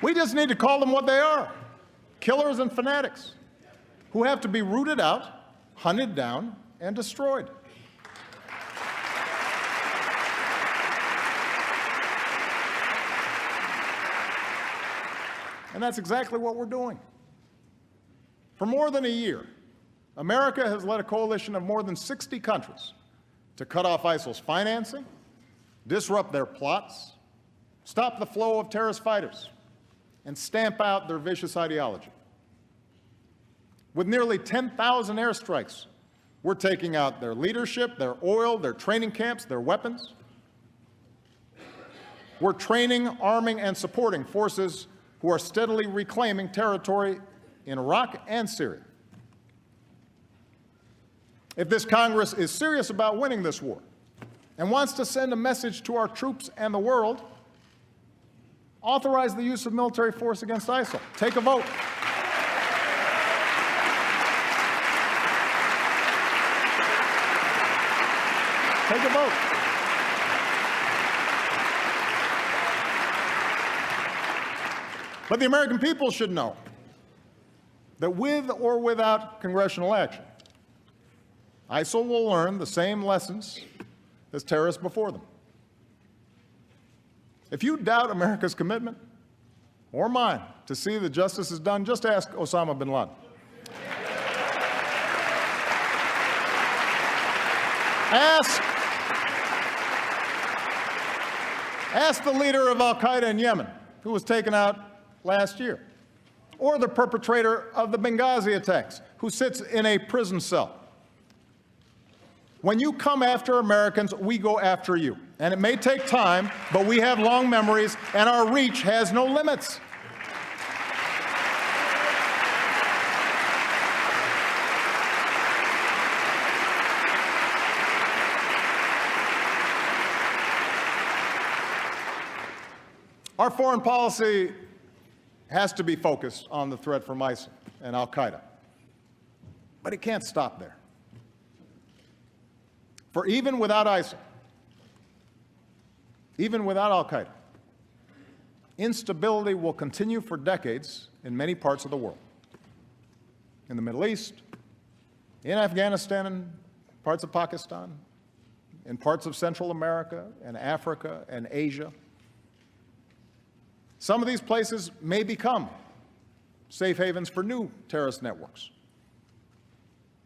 We just need to call them what they are: killers and fanatics who have to be rooted out, hunted down, and destroyed. And that's exactly what we're doing. For more than a year, America has led a coalition of more than 60 countries to cut off ISIL's financing, disrupt their plots, stop the flow of terrorist fighters, and stamp out their vicious ideology. With nearly 10,000 airstrikes, we're taking out their leadership, their oil, their training camps, their weapons. We're training, arming, and supporting forces who are steadily reclaiming territory in Iraq and Syria. If this Congress is serious about winning this war and wants to send a message to our troops and the world, authorize the use of military force against ISIL. Take a vote. Take a vote. But the American people should know that with or without congressional action, ISIL will learn the same lessons as terrorists before them. If you doubt America's commitment, or mine, to see that justice is done, just ask Osama bin Laden. Ask the leader of al-Qaeda in Yemen, who was taken out last year, or the perpetrator of the Benghazi attacks, who sits in a prison cell. When you come after Americans, we go after you. And it may take time, but we have long memories, and our reach has no limits. Our foreign policy has to be focused on the threat from ISIL and al-Qaeda. But it can't stop there. For even without ISIL, even without al-Qaeda, instability will continue for decades in many parts of the world. In the Middle East, in Afghanistan and parts of Pakistan, in parts of Central America and Africa and Asia. Some of these places may become safe havens for new terrorist networks.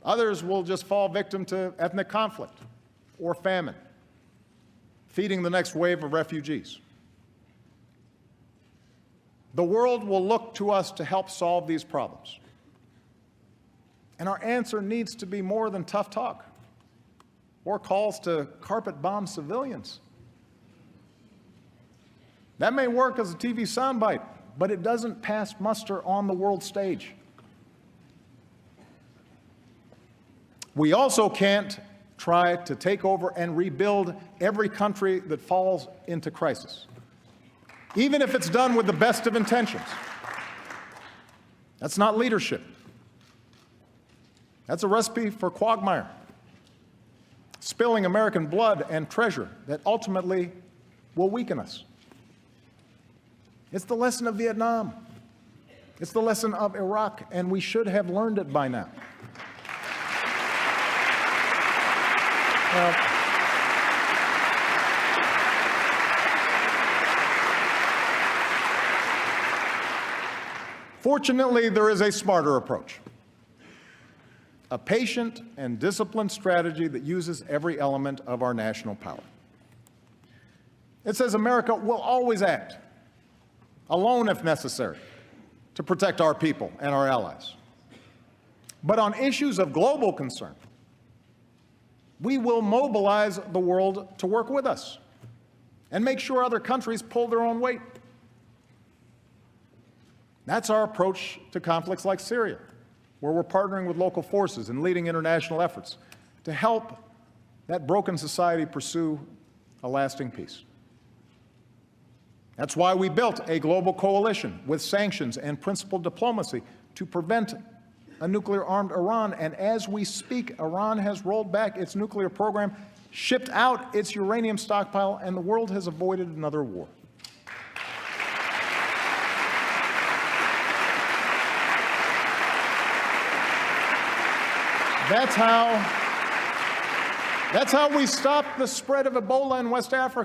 Others will just fall victim to ethnic conflict or famine, feeding the next wave of refugees. The world will look to us to help solve these problems. And our answer needs to be more than tough talk or calls to carpet bomb civilians. That may work as a TV soundbite, but it doesn't pass muster on the world stage. We also can't try to take over and rebuild every country that falls into crisis, even if it's done with the best of intentions. That's not leadership. That's a recipe for quagmire, spilling American blood and treasure that ultimately will weaken us. It's the lesson of Vietnam. It's the lesson of Iraq, and we should have learned it by now. Fortunately, there is a smarter approach, a patient and disciplined strategy that uses every element of our national power. It says America will always act, alone if necessary, to protect our people and our allies. But on issues of global concern, we will mobilize the world to work with us and make sure other countries pull their own weight. That's our approach to conflicts like Syria, where we're partnering with local forces and leading international efforts to help that broken society pursue a lasting peace. That's why we built a global coalition with sanctions and principled diplomacy to prevent a nuclear-armed Iran. And as we speak, Iran has rolled back its nuclear program, shipped out its uranium stockpile, and the world has avoided another war. That's how we stopped the spread of Ebola in West Africa.